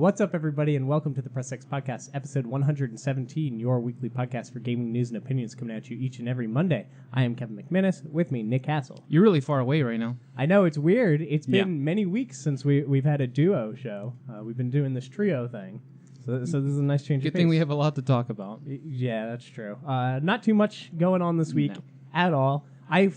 What's up, everybody, and welcome to the Press X Podcast, episode 117, your weekly podcast for gaming news and opinions coming at you each and every Monday. I am Kevin McManus. With me, Nick Hassell. You're really far away right now. I know, it's weird. It's been many weeks since we've had a duo show. We've been doing this trio thing. So this is a nice change of pace. Good thing we have a lot to talk about. Yeah, that's true. Not too much going on this week at all. I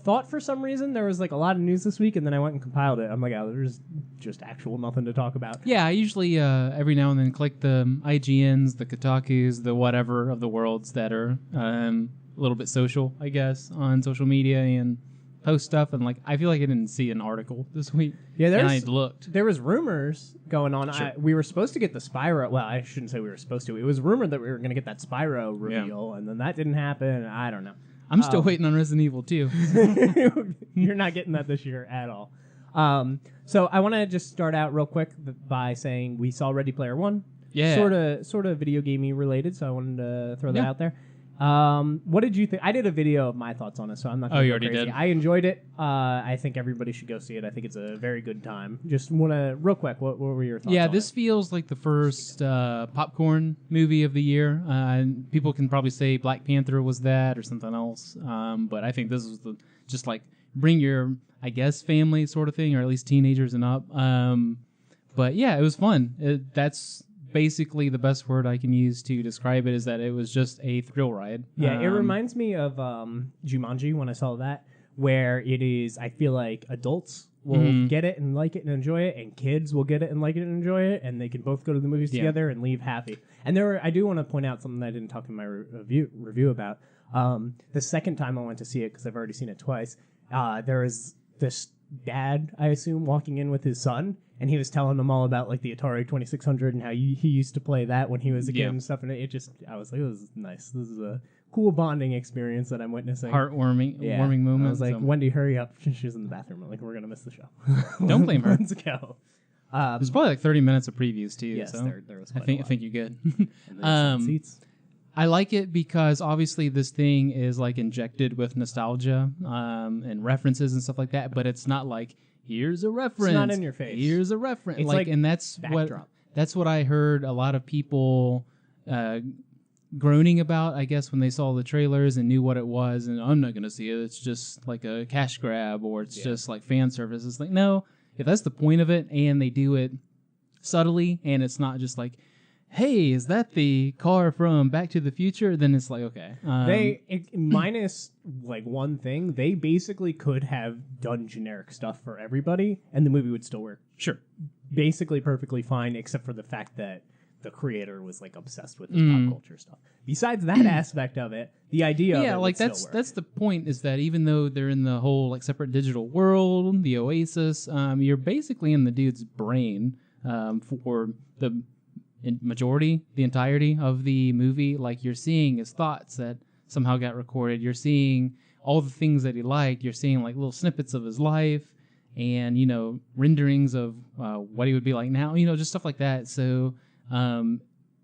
thought for some reason there was like a lot of news this week, and then I went and compiled it. I'm like, oh, there's just actual nothing to talk about. Yeah, I usually every now and then click the IGNs, the Kotakus, the whatever of the worlds that are a little bit social, I guess, on social media and post stuff. And like, I feel like I didn't see an article this week. Yeah, and I looked. There was rumors going on. Sure. We were supposed to get the Spyro. Well, I shouldn't say we were supposed to. It was rumored that we were going to get that Spyro reveal, and then that didn't happen. I don't know. I'm still waiting on Resident Evil 2. You're not getting that this year at all. So I want to just start out real quick by saying we saw Ready Player One. Yeah. Sort of video gaming related, so I wanted to throw that out there. What did you think? I did a video of my thoughts on it, so I'm not going to go crazy. Did? I enjoyed it. I think everybody should go see it. I think it's a very good time. Just want to, real quick, what were your thoughts on this it? feels like the first popcorn movie of the year. And people can probably say Black Panther was that or something else. But I think this was just like bring your, I guess, family sort of thing, or at least teenagers and up. But yeah, it was fun. That's basically the best word I can use to describe it, is that it was just a thrill ride. Yeah, it reminds me of Jumanji when I saw that, where it is, I feel like adults will get it and like it and enjoy it, and kids will get it and like it and enjoy it, and they can both go to the movies together and leave happy. And I do want to point out something that I didn't talk in my review about. The second time I went to see it, because I've already seen it twice, there was this dad, I assume, walking in with his son, and he was telling them all about like the Atari 2600 and how he used to play that when he was a kid and stuff. And I was like, this is nice. This is a cool bonding experience that I'm witnessing. Warming moment. I was like, Wendy, hurry up. She was in the bathroom. I'm like, we're going to miss the show. Don't blame her. Let's go. There's probably like 30 minutes of previews too. Yes, so there was I think you're good. Seats. I like it because obviously this thing is like injected with nostalgia and references and stuff like that, but it's not like, here's a reference. It's not in your face. Here's a reference. It's like and that's backdrop. That's what I heard a lot of people groaning about, I guess, when they saw the trailers and knew what it was. And I'm not going to see it. It's just like a cash grab, or it's just like fan service. It's like, no, if that's the point of it and they do it subtly and it's not just like, hey, is that the car from Back to the Future? Then it's like, okay. Minus like one thing, they basically could have done generic stuff for everybody, and the movie would still work. Sure. Basically perfectly fine, except for the fact that the creator was like obsessed with this pop culture stuff. Besides that aspect of it, the idea of it would that's still work. that's the point, is that even though they're in the whole like separate digital world, the Oasis, you're basically in the dude's brain for the the entirety of the movie. Like, you're seeing his thoughts that somehow got recorded. You're seeing all the things that he liked. You're seeing like little snippets of his life, and renderings of what he would be like now. Just stuff like that. So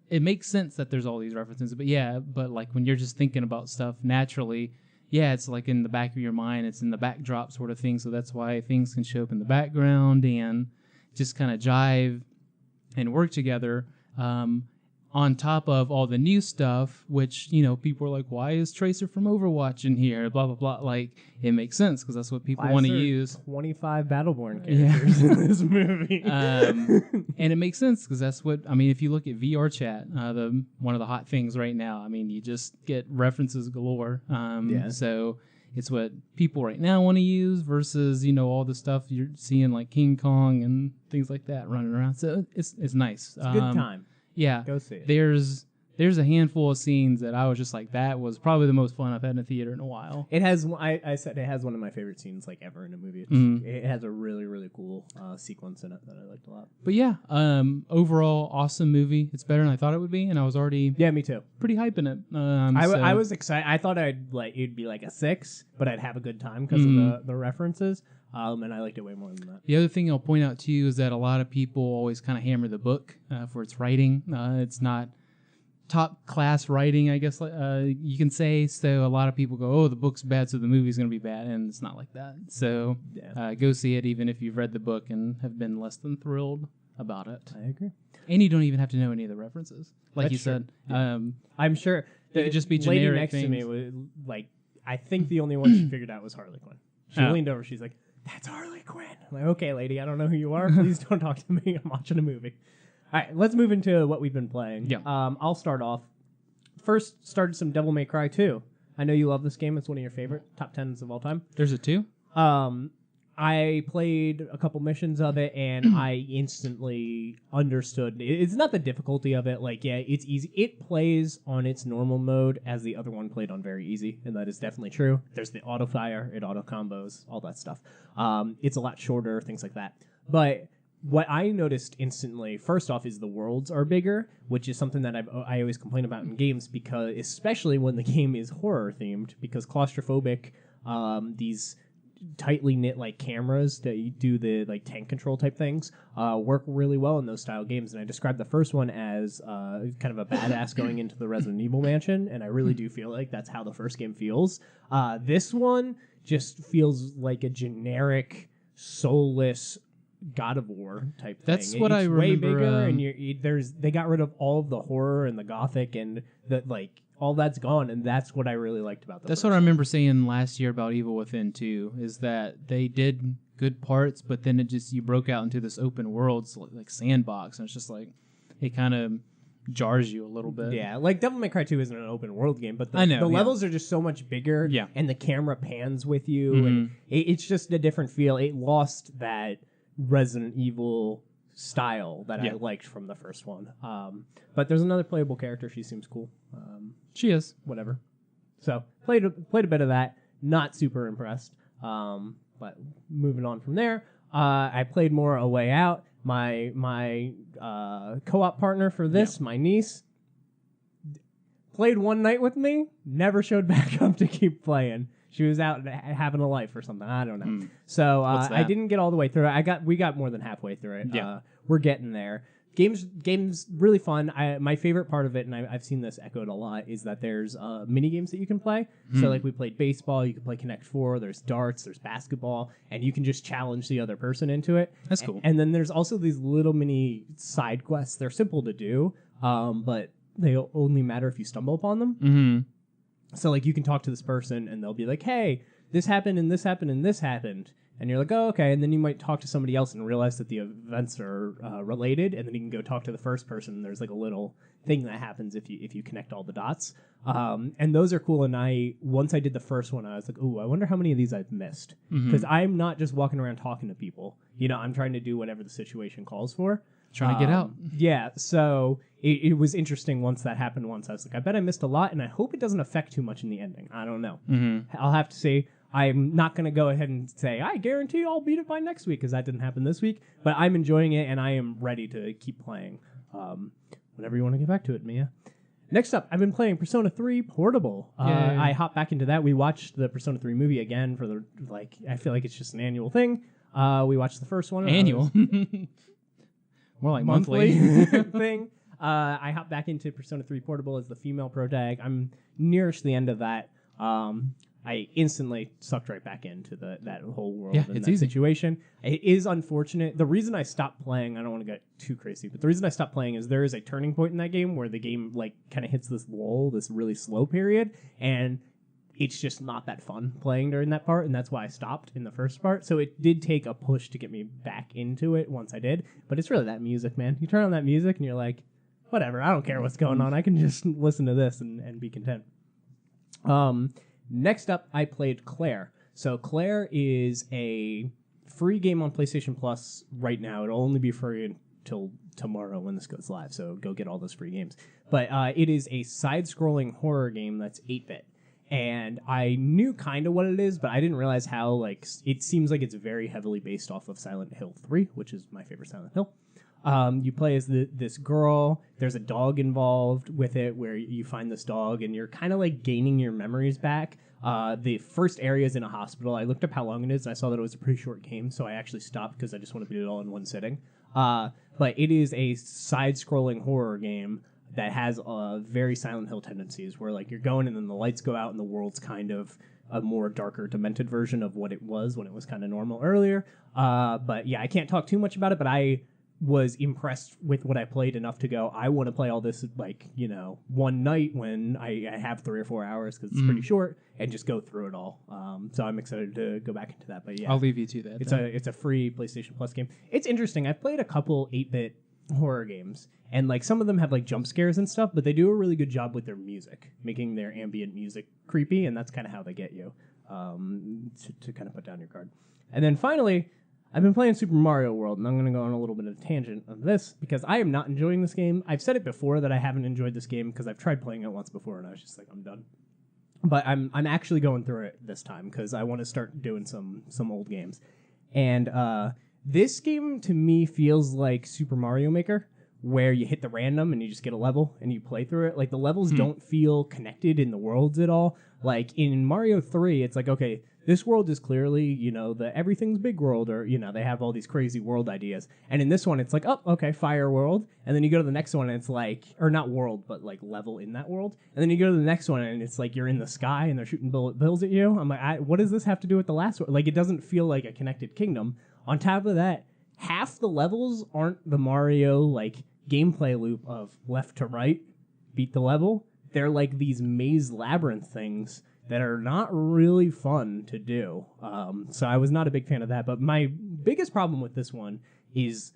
it makes sense that there's all these references. But like when you're just thinking about stuff naturally, it's like in the back of your mind. It's in the backdrop sort of thing. So that's why things can show up in the background and just kind of jive and work together. On top of all the new stuff, which, people are like, why is Tracer from Overwatch in here? Blah, blah, blah. Like, it makes sense because that's what people want to use. 25 Battleborn characters in this movie. And it makes sense because that's what, if you look at VR chat, one of the hot things right now, you just get references galore. So it's what people right now want to use versus, all the stuff you're seeing like King Kong and things like that running around. So it's nice. It's a good time. Yeah. Go see it. There's a handful of scenes that I was just like, that was probably the most fun I've had in a theater in a while. It has, I said it has one of my favorite scenes like ever in a movie. It has a really, really cool sequence in it that I liked a lot. But overall, awesome movie. It's better than I thought it would be, and I was already me too. Pretty hyping it. I was excited. I thought it'd be like a 6, but I'd have a good time because of the references. And I liked it way more than that. The other thing I'll point out too is that a lot of people always kind of hammer the book for its writing. It's not top class writing, I guess you can say. So a lot of people go, oh, the book's bad, so the movie's going to be bad, and it's not like that. So go see it even if you've read the book and have been less than thrilled. about it. I agree. And you don't even have to know any of the references, like That's you true. said. Yeah. I'm sure It could just be lady generic next things. to me was like, I think the only one she figured out was Harley Quinn. She Oh. leaned over. She's like, "That's Harley Quinn." I'm like, "Okay, lady, I don't know who you are. Please don't talk to me. I'm watching a movie." All right, let's move into what we've been playing. Yeah. I'll start off. First, started some Devil May Cry 2. I know you love this game. It's one of your favorite top 10s of all time. There's a 2? I played a couple missions of it, and I instantly understood. It's not the difficulty of it. Like, yeah, it's easy. It plays on its normal mode as the other one played on very easy, and that is definitely true. There's the auto fire, it auto combos, all that stuff. It's a lot shorter, things like that. But what I noticed instantly, first off, is the worlds are bigger, which is something that I always complain about in games, because especially when the game is horror themed, because claustrophobic, these tightly knit like cameras that you do the like tank control type things work really well in those style games. And I described the first one as kind of a badass going into the Resident Evil mansion, and I really do feel like that's how the first game feels. This one just feels like a generic soulless God of War type thing. That's what I remember. Way bigger, and they got rid of all of the horror and the gothic and the like. All that's gone, and that's what I really liked about the That's first what I one. remember saying last year about Evil Within 2, is that they did good parts, but then you broke out into this open world, like sandbox, and it's just like, it kind of jars you a little bit. Yeah, like Devil May Cry 2 isn't an open world game, but I know, the yeah. levels are just so much bigger, Yeah. and the camera pans with you, and it's just a different feel. It lost that Resident Evil style that I liked from the first one. But there's another playable character. She seems cool. She is. Whatever. So played a bit of that. Not super impressed. But moving on from there, I played more A Way Out. My co-op partner for this, my niece, played one night with me. Never showed back up to keep playing. She was out having a life or something. I don't know. So I didn't get all the way through it. We got more than halfway through it. Yeah. We're getting there. Game's really fun. My favorite part of it, and I've seen this echoed a lot, is that there's mini games that you can play. So like we played baseball, you can play Connect 4, there's darts, there's basketball, and you can just challenge the other person into it. That's cool. And then there's also these little mini side quests. They're simple to do, but they only matter if you stumble upon them. Mm-hmm. So like you can talk to this person and they'll be like, "Hey, this happened and this happened and this happened." And you're like, "Oh, okay." And then you might talk to somebody else and realize that the events are related. And then you can go talk to the first person. And there's like a little thing that happens if you connect all the dots. And those are cool. And once I did the first one, I was like, "Ooh, I wonder how many of these I've missed." Because I'm not just walking around talking to people. I'm trying to do whatever the situation calls for. Trying to get out. Yeah, so it was interesting once that happened once. I was like, I bet I missed a lot, and I hope it doesn't affect too much in the ending. I don't know. I'll have to see. I'm not going to go ahead and say, I guarantee I'll beat it by next week, because that didn't happen this week. But I'm enjoying it, and I am ready to keep playing. Whenever you want to get back to it, Mia. Next up, I've been playing Persona 3 Portable. I hopped back into that. We watched the Persona 3 movie again for I feel like it's just an annual thing. We watched the first one. Annual. More like monthly. thing. I hopped back into Persona 3 Portable as the female protag. I'm nearest the end of that. I instantly sucked right back into that whole world and it's that easy. situation. It is unfortunate. The reason I stopped playing, I don't want to get too crazy, but the reason I stopped playing is there is a turning point in that game where the game kind of hits this lull, this really slow period, and it's just not that fun playing during that part, and that's why I stopped in the first part. So it did take a push to get me back into it once I did, but it's really that music, man. You turn on that music and you're like, whatever, I don't care what's going on. I can just listen to this and be content. Next up, I played Claire. So Claire is a free game on PlayStation Plus right now. It'll only be free until tomorrow when this goes live, so go get all those free games. But it is a side-scrolling horror game that's 8-bit. And I knew kind of what it is, but I didn't realize how, it seems like it's very heavily based off of Silent Hill 3, which is my favorite Silent Hill. You play as this girl. There's a dog involved with it where you find this dog, and you're kind of gaining your memories back. The first area is in a hospital. I looked up how long it is, and I saw that it was a pretty short game, so I actually stopped because I just want to beat it all in one sitting. But it is a side-scrolling horror game that has very Silent Hill tendencies, where you're going and then the lights go out and the world's kind of a more darker, demented version of what it was when it was kind of normal earlier. But yeah, I can't talk too much about it, but I was impressed with what I played enough to go, I want to play all this like, one night when I have 3 or 4 hours because it's pretty short, and just go through it all. So I'm excited to go back into that. But yeah, I'll leave you to that. It's a free PlayStation Plus game. It's interesting. I've played a couple 8-bit horror games, and like some of them have like jump scares and stuff, but they do a really good job with their music, making their ambient music creepy, and that's kind of how they get you to kind of put down your guard. And then finally, I've been playing Super Mario World, and I'm going to go on a little bit of a tangent on this because I am not enjoying this game. I've said it before that I haven't enjoyed this game because I've tried playing it once before, and I was just like, I'm done. But I'm actually going through it this time because I want to start doing some old games. And this game, to me, feels like Super Mario Maker, where you hit the random and you just get a level and you play through it. Like, the levels don't feel connected in the worlds at all. Like, in Mario 3, it's like, okay, this world is clearly, the everything's big world, or, they have all these crazy world ideas. And in this one, it's like, oh, okay, fire world. And then you go to the next one, and it's like, or not world, but like level in that world. And then you go to the next one, and it's like you're in the sky, and they're shooting bullet bills at you. I'm like, what does this have to do with the last one? Like, it doesn't feel like a connected kingdom. On top of that, half the levels aren't the Mario, like, gameplay loop of left to right, beat the level. They're like these maze labyrinth things that are not really fun to do. So I was not a big fan of that. But my biggest problem with this one is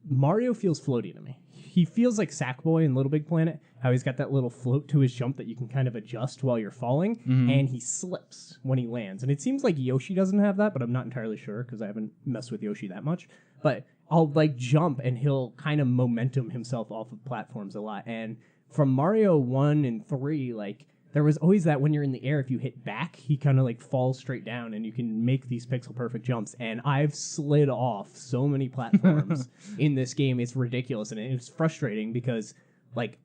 Mario feels floaty to me. He feels like Sackboy in Little Big Planet, how he's got that little float to his jump that you can kind of adjust while you're falling, and he slips when he lands. And it seems like Yoshi doesn't have that, but I'm not entirely sure because I haven't messed with Yoshi that much. But I'll like jump and he'll kind of momentum himself off of platforms a lot. And from Mario 1 and 3, like, there was always that when you're in the air, if you hit back, he kind of like falls straight down and you can make these pixel perfect jumps. And I've slid off so many platforms in this game. It's ridiculous. And it's frustrating because like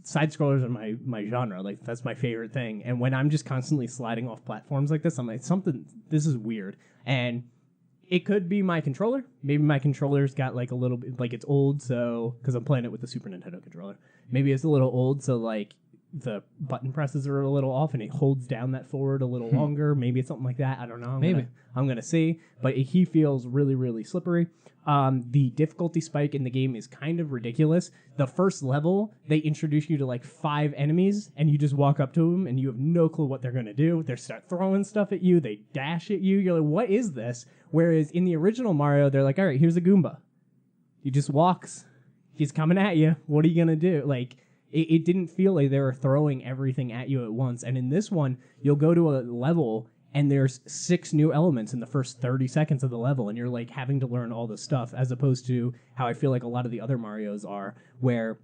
side scrollers are my genre. Like, that's my favorite thing. And when I'm just constantly sliding off platforms like this, I'm like, this is weird. And it could be my controller. Maybe my controller's got like a little bit, like it's old. So, because I'm playing it with the Super Nintendo controller. Maybe it's a little old. So like, the button presses are a little off and it holds down that forward a little longer. Maybe it's something like that. I don't know. I'm going to see. But he feels really, really slippery. The difficulty spike in the game is kind of ridiculous. The first level, they introduce you to like 5 enemies and you just walk up to them and you have no clue what they're going to do. They start throwing stuff at you. They dash at you. You're like, what is this? Whereas in the original Mario, they're like, all right, here's a Goomba. He just walks. He's coming at you. What are you going to do? Like, it didn't feel like they were throwing everything at you at once. And in this one, you'll go to a level and there's 6 new elements in the first 30 seconds of the level, and you're like having to learn all this stuff, as opposed to how I feel like a lot of the other Marios are, where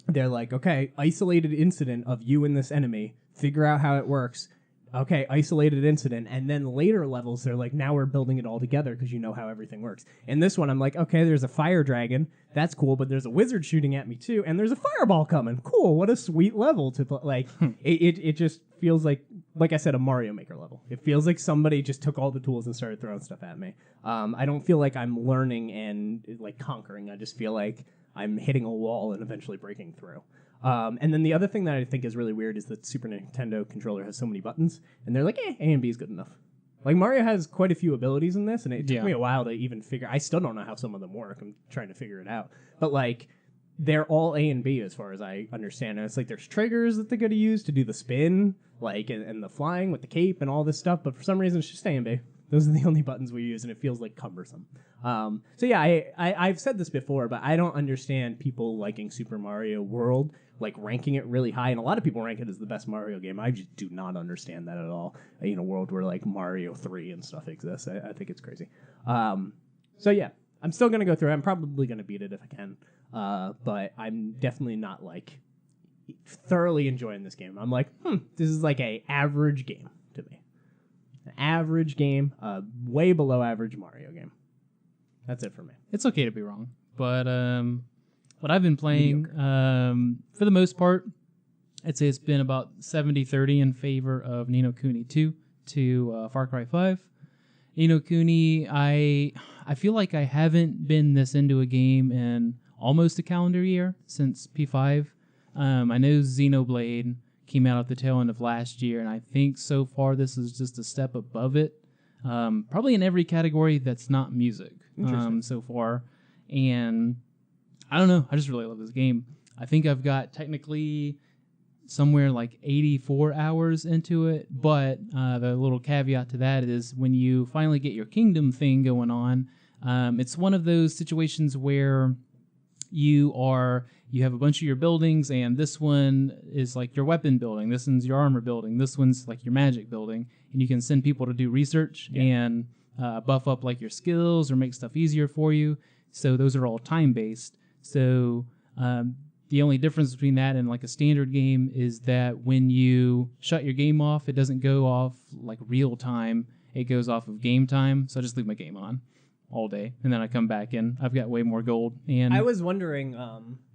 they're like, okay, isolated incident of you and this enemy, figure out how it works. Okay, isolated incident, and then later levels, they're like, now we're building it all together because you know how everything works. In this one, I'm like, okay, there's a fire dragon, that's cool, but there's a wizard shooting at me too, and there's a fireball coming. Cool, what a sweet level to play. Like, it just feels like I said, a Mario Maker level. It feels like somebody just took all the tools and started throwing stuff at me. I don't feel like I'm learning and like conquering. I just feel like I'm hitting a wall and eventually breaking through. And then the other thing that I think is really weird is that Super Nintendo controller has so many buttons, and they're like, A and B is good enough. Like, Mario has quite a few abilities in this, and it took me a while to even figure. I still don't know how some of them work. I'm trying to figure it out. But, like, they're all A and B as far as I understand. And it's like there's triggers that they're going to use to do the spin, like, and the flying with the cape and all this stuff, but for some reason it's just A and B. Those are the only buttons we use, and it feels like cumbersome. So yeah, I've said this before, but I don't understand people liking Super Mario World, like ranking it really high, and a lot of people rank it as the best Mario game. I just do not understand that at all. In a world where like Mario 3 and stuff exists, I think it's crazy. So yeah, I'm still gonna go through it. I'm probably gonna beat it if I can, but I'm definitely not like thoroughly enjoying this game. I'm like, this is like a average game to me. An average game, way below average Mario game. That's it for me. It's okay to be wrong, but what I've been playing, for the most part, I'd say it's been about 70-30 in favor of Ni no Kuni 2 to Far Cry 5. Ni no Kuni, I feel like I haven't been this into a game in almost a calendar year since P5. I know Xenoblade came out at the tail end of last year, and I think so far this is just a step above it. Probably in every category that's not music so far. And I don't know. I just really love this game. I think I've got technically somewhere like 84 hours into it, but the little caveat to that is when you finally get your kingdom thing going on, it's one of those situations where you have a bunch of your buildings, and this one is like your weapon building, this one's your armor building, this one's like your magic building, and you can send people to do research and buff up like your skills or make stuff easier for you. So those are all time-based. So the only difference between that and like a standard game is that when you shut your game off, it doesn't go off like real time. It goes off of game time. So I just leave my game on all day, and then I come back in. I've got way more gold, and I was wondering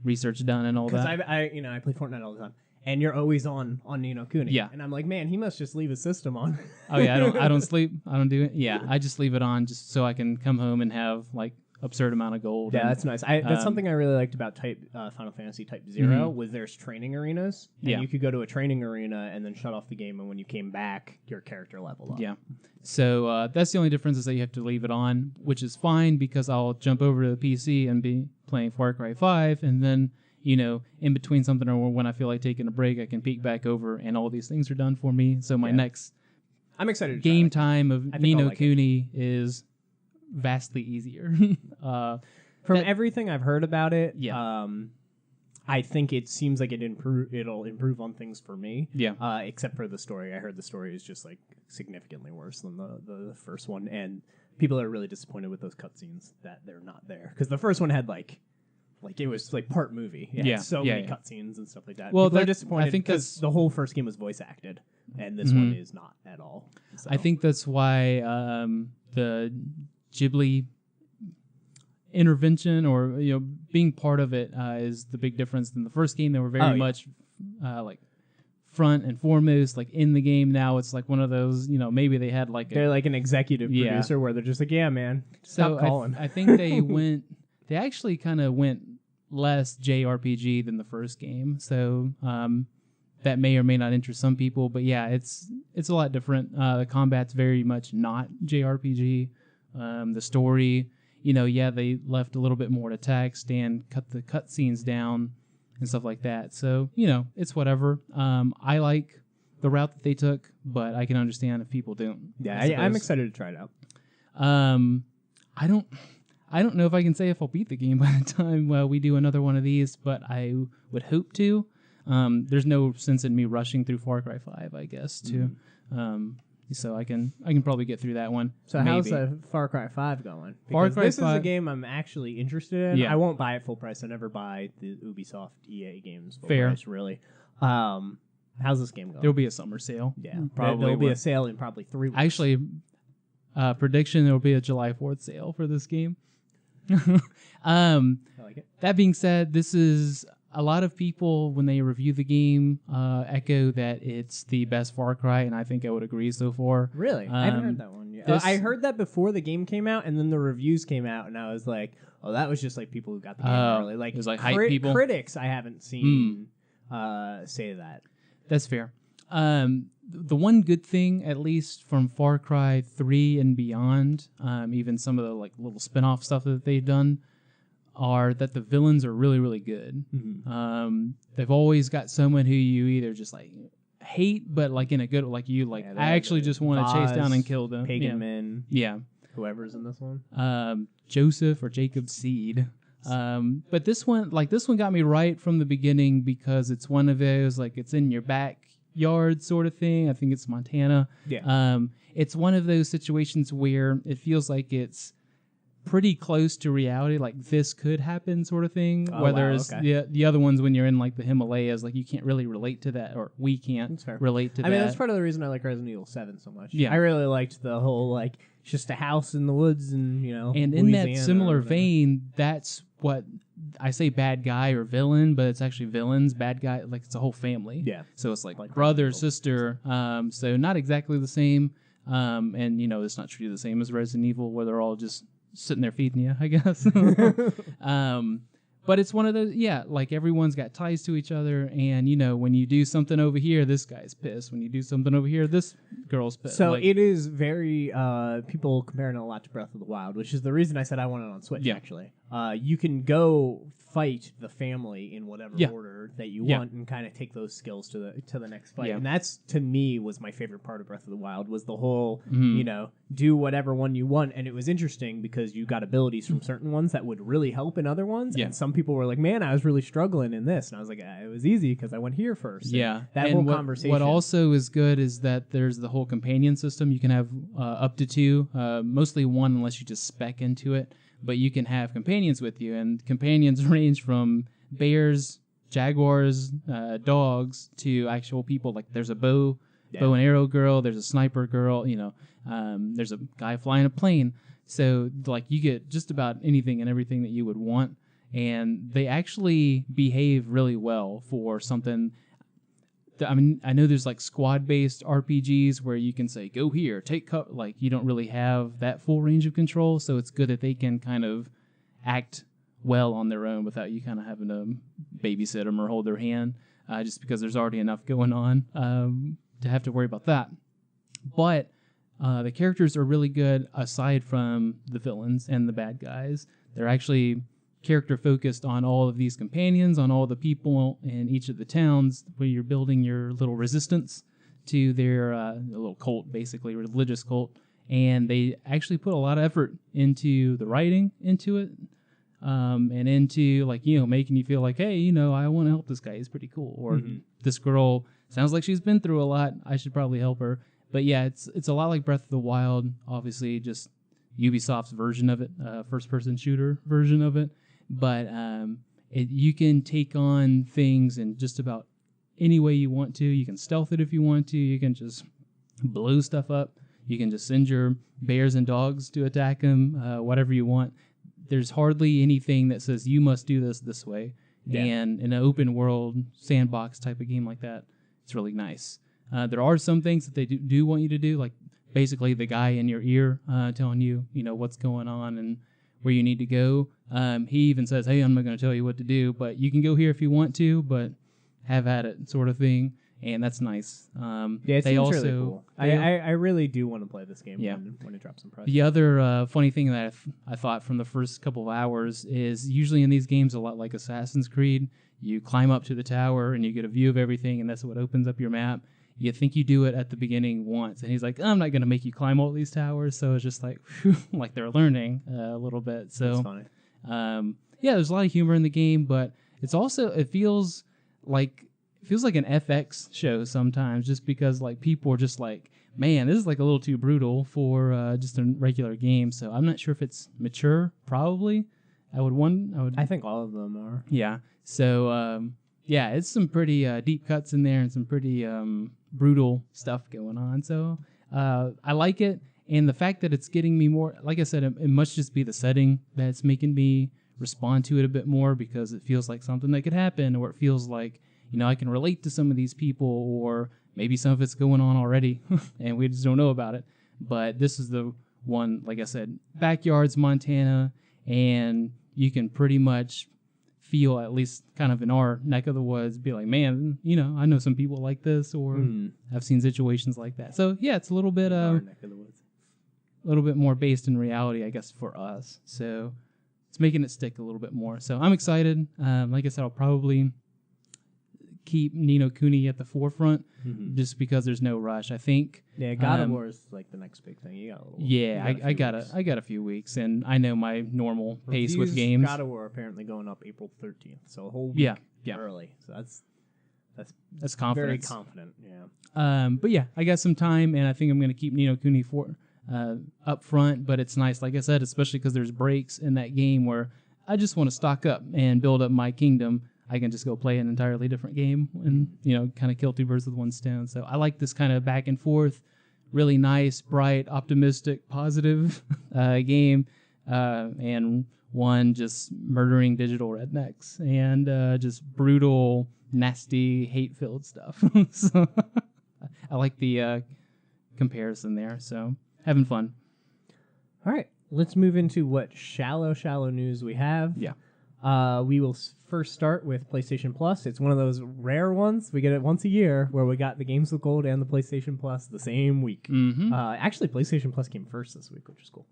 research done and all that. Because I play Fortnite all the time, and you're always on Ni no Kuni. Yeah. And I'm like, man, he must just leave his system on. Oh yeah, I don't sleep. I don't do it. Yeah, I just leave it on just so I can come home and have like absurd amount of gold. Yeah, that's nice. That's something I really liked about Final Fantasy Type 0 was there's training arenas. And you could go to a training arena and then shut off the game, and when you came back, your character leveled up. Yeah. So that's the only difference is that you have to leave it on, which is fine because I'll jump over to the PC and be playing Far Cry 5, and then, in between something or when I feel like taking a break, I can peek back over, and all these things are done for me. So my next I'm excited game time of Ni no Kuni is vastly easier. From everything I've heard about it, I think it seems like it'll improve on things for me. Yeah. Except for the story. I heard the story is just like significantly worse than the first one, and people are really disappointed with those cutscenes that they're not there, because the first one had like it was like part movie. It had so many cutscenes and stuff like that. Well, they're disappointed. I think because the whole first game was voice acted, and this one is not at all. So. I think that's why the Ghibli intervention or being part of it is the big difference. In the first game, they were very much like front and foremost, like in the game. Now it's like one of those, maybe they had like they're like an executive producer where they're just like, yeah, man, stop calling. I think they actually kind of went less JRPG than the first game. So that may or may not interest some people, but yeah, it's a lot different. The combat's very much not JRPG. The story, they left a little bit more to text and cut the cutscenes down and stuff like that. So, it's whatever. I like the route that they took, but I can understand if people don't. Yeah, I'm excited to try it out. I don't know if I can say if I'll beat the game by the time we do another one of these, but I would hope to. There's no sense in me rushing through Far Cry 5, I guess, too. So I can probably get through that one. So how's Far Cry 5 going? Because this is a game I'm actually interested in. Yeah. I won't buy it full price. I never buy the Ubisoft EA games full price, really. How's this game going? There'll be a summer sale. Yeah, probably. There'll be a sale in probably 3 weeks. Actually, prediction, there'll be a July 4th sale for this game. I like it. That being said, this is... A lot of people, when they review the game, echo that it's the best Far Cry, and I think I would agree so far. Really? I haven't heard that one yet. I heard that before the game came out, and then the reviews came out, and I was like, oh, that was just like people who got the game early. Like, it was like hype people? Critics I haven't seen say that. That's fair. The one good thing, at least from Far Cry 3 and beyond, even some of the like little spin-off stuff that they've done, are that the villains are really, really good. Mm-hmm. They've always got someone who you either just like hate, but like in a good, like you like. I actually just want to chase down and kill them. Pagan men. Yeah. Whoever's in this one. Joseph or Jacob Seed. But this one got me right from the beginning because it's one of those like it's in your backyard sort of thing. I think it's Montana. Yeah. It's one of those situations where it feels like it's pretty close to reality, like this could happen sort of thing. Whereas the other ones, when you're in like the Himalayas, like you can't really relate to that, or we can't relate to that. I mean, that's part of the reason I like Resident Evil 7 so much. Yeah. I really liked the whole like it's just a house in the woods and And in that similar vein, that's what I say bad guy or villain, but it's actually villains, bad guy, like it's a whole family. Yeah. So it's like brother, sister. So not exactly the same. And it's not treated the same as Resident Evil where they're all just sitting there feeding you, I guess. But it's one of those, like everyone's got ties to each other, and when you do something over here, this guy's pissed. When you do something over here, this girl's pissed. So it is very people comparing it a lot to Breath of the Wild, which is the reason I said I want it on Switch. Actually, you can go fight the family in whatever order that you want and kind of take those skills to the next fight. And that's, to me, was my favorite part of Breath of the Wild, was the whole, do whatever one you want. And it was interesting because you got abilities from certain ones that would really help in other ones. And some people were like, man, I was really struggling in this. And I was like, it was easy because I went here first. Yeah. That whole conversation. What also is good is that there's the whole companion system. You can have up to 2, mostly 1 unless you just spec into it. But you can have companions with you, and companions range from bears, jaguars, dogs, to actual people. Like there's a bow and arrow girl, there's a sniper girl, there's a guy flying a plane. So like you get just about anything and everything that you would want, and they actually behave really well for something. I mean, I know there's like squad-based RPGs where you can say, go here, take cover. Like, you don't really have that full range of control, so it's good that they can kind of act well on their own without you kind of having to babysit them or hold their hand, just because there's already enough going on to have to worry about that. But the characters are really good aside from the villains and the bad guys. They're actually character focused on all of these companions, on all the people in each of the towns where you're building your little resistance to their little cult, basically religious cult. And they actually put a lot of effort into the writing into it, and into making you feel like, hey, I want to help this guy, he's pretty cool, or this girl sounds like she's been through a lot, I should probably help her. But yeah, it's a lot like Breath of the Wild, obviously just Ubisoft's version of it, first person shooter version of it. But you can take on things in just about any way you want to. You can stealth it if you want to. You can just blow stuff up. You can just send your bears and dogs to attack them, whatever you want. There's hardly anything that says you must do this way. Yeah. And in an open world sandbox type of game like that, it's really nice. There are some things that they do want you to do, like basically the guy in your ear telling you, what's going on and where you need to go. He even says, hey, I'm not going to tell you what to do, but you can go here if you want to, but have at it, sort of thing. And that's nice. It seems really cool. I really do want to play this game when it drops in price. The other funny thing that I thought from the first couple of hours is usually in these games, a lot like Assassin's Creed, you climb up to the tower and you get a view of everything, and that's what opens up your map. You think you do it at the beginning once, and he's like, I'm not going to make you climb all these towers. So it's just like, whew, like they're learning a little bit. So that's funny. There's a lot of humor in the game, but it's also, it feels like an FX show sometimes, just because like people are just like, man, this is like a little too brutal for just a regular game. So I'm not sure if it's mature. Probably, I think all of them are. Yeah. So it's some pretty deep cuts in there and some pretty brutal stuff going on. So I like it, and the fact that it's getting me more. Like I said, it must just be the setting that's making me respond to it a bit more, because it feels like something that could happen, or it feels like, I can relate to some of these people, or maybe some of it's going on already and we just don't know about it. But this is the one, like I said, backyards, Montana, and you can pretty much feel, at least kind of in our neck of the woods, be like, man, I know some people like this, or I've seen situations like that. So yeah, it's a little bit our neck of the woods. A little bit more based in reality, I guess, for us. So it's making it stick a little bit more. So I'm excited. Like I said, I'll probably keep Ni no Kuni at the forefront, just because there's no rush. I think God of War is like the next big thing. You got a little, I got a few weeks, and I know my normal pace with games. God of War apparently going up April 13th, so a whole week early. So that's confidence. Very confident. Yeah. But yeah, I got some time, and I think I'm going to keep Ni no Kuni up front. But it's nice, like I said, especially because there's breaks in that game where I just want to stock up and build up my kingdom. I can just go play an entirely different game and, kind of kill two birds with one stone. So I like this kind of back and forth, really nice, bright, optimistic, positive game, and one just murdering digital rednecks and just brutal, nasty, hate-filled stuff. So I like the comparison there. So having fun. All right, let's move into what shallow news we have. Yeah. We will first start with PlayStation Plus. It's one of those rare ones. We get it once a year where we got the Games with Gold and the PlayStation Plus the same week. Mm-hmm. Actually, PlayStation Plus came first this week, which is cool.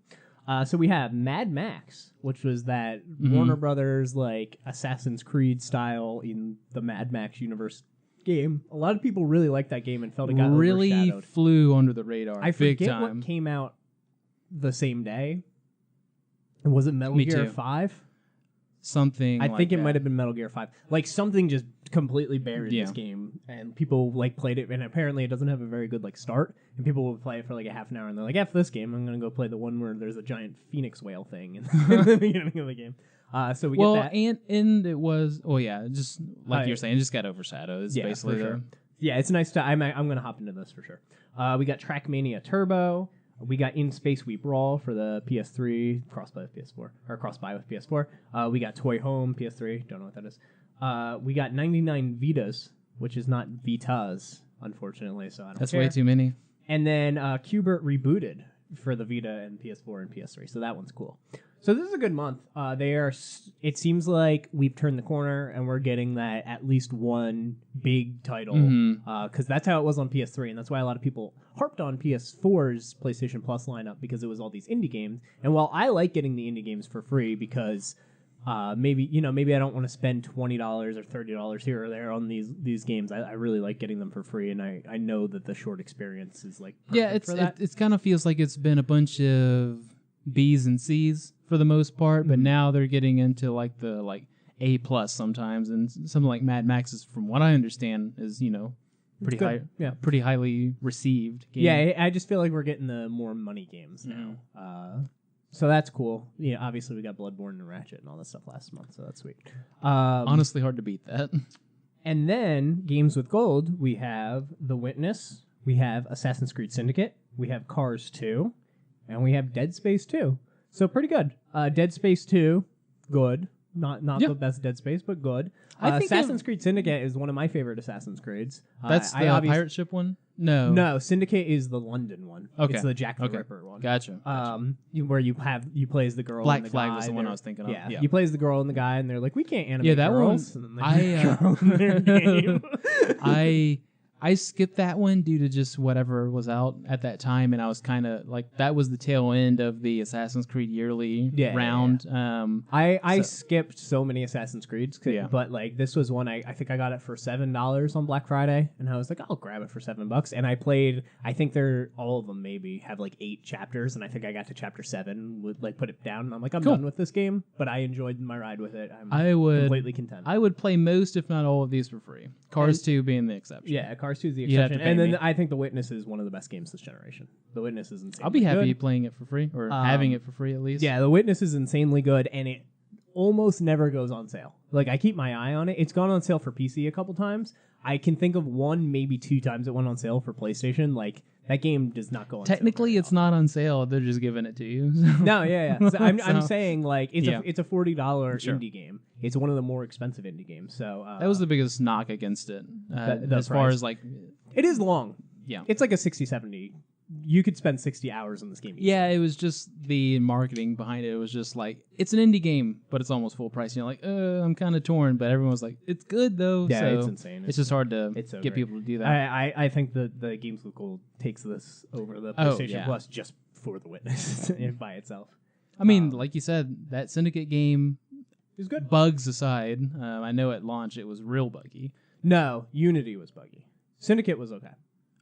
So we have Mad Max, which was that Warner Brothers like Assassin's Creed style in the Mad Max universe game. A lot of people really liked that game and felt it got really overshadowed. Flew under the radar. I big forget time. what came out the same day. Was it Metal Me Gear too. 5? Something. I think it that. might have been Metal Gear 5. Like something just completely buried this game, and people like played it, and apparently it doesn't have a very good like start. And people will play it for like a half an hour, and they're like, "F this game! I'm gonna go play the one where there's a giant phoenix whale thing in the beginning of the game." So we get that. and it was. Oh yeah, just like you're saying, it just got overshadowed. It's basically for sure. Yeah, it's nice to. I'm gonna hop into this for sure. We got Trackmania Turbo. We got In Space We Brawl for the PS3, cross-buy with PS4, or cross-buy with PS4. We got Toy Home, PS3, don't know what that is. We got 99 Vitas, which is not Vitas, unfortunately, so I don't care. That's way too many. And then Qbert Rebooted for the Vita and PS4 and PS3, so that one's cool. So this is a good month. It seems like we've turned the corner and we're getting that at least one big title, because that's how it was on PS3, and that's why a lot of people harped on PS4's PlayStation Plus lineup, because it was all these indie games. And while I like getting the indie games for free because maybe I don't want to spend $20 or $30 here or there on these games, I really like getting them for free, and I know that the short experience is like perfect it's kind of feels like it's been a bunch of B's and C's for the most part, but now they're getting into like the A plus sometimes, and something like Mad Max is, from what I understand, is pretty high, pretty highly received game. Yeah, I just feel like we're getting the more money games now. So that's cool. Yeah, obviously we got Bloodborne and Ratchet and all that stuff last month, so that's sweet. Honestly, hard to beat that. And then games with gold, we have The Witness, we have Assassin's Creed Syndicate, we have Cars 2, and we have Dead Space 2. So pretty good. Dead Space 2, good. Not the best Dead Space, but good. I think Assassin's Creed Syndicate is one of my favorite Assassin's Creeds. That's the pirate ship one? No, Syndicate is the London one. Okay. It's the Jack the Ripper one. Gotcha. Where you play as the girl. Black and the Flag guy. was the one I was thinking of. Yeah, you play as the girl and the guy, and they're like, we can't animate that girls. one. And then they game. I skipped that one due to just whatever was out at that time, and I was kind of like, that was the tail end of the Assassin's Creed yearly round. Yeah. I skipped so many Assassin's Creeds, but like this was one I think I got it for $7 on Black Friday, and I was like, I'll grab it for $7. And I played. I think all of them maybe have like 8 chapters, and I think I got to chapter 7, would like put it down, and I'm like, I'm done with this game, but I enjoyed my ride with it. I would completely content. I would play most, if not all, of these for free. Cars 2 being the exception. Yeah, Cars 2 is the exception. And then I think The Witness is one of the best games this generation. The Witness is insane. I'll be happy playing it for free, or having it for free at least. Yeah, The Witness is insanely good, and it almost never goes on sale. Like, I keep my eye on it. It's gone on sale for PC a couple times. I can think of 1, maybe 2 times it went on sale for PlayStation. Like, that game does not go on Technically, sale. It's not on sale. They're just giving it to you. No, yeah. So I'm saying, like, it's a $40 indie game. It's one of the more expensive indie games. So that was the biggest knock against it. As far as, like... It is long. Yeah. It's like a 60, 70. You could spend 60 hours on this game. Yeah, it was just the marketing behind it. It was just like, it's an indie game, but it's almost full price. You're like, I'm kind of torn, but everyone's like, it's good though. Yeah, so it's insane. It's just hard to get people to do that. I think the Games with Gold takes this over the PlayStation Plus just for The Witness by itself. I mean, like you said, that Syndicate game is good. Bugs aside, I know at launch it was real buggy. No, Unity was buggy. Syndicate was okay.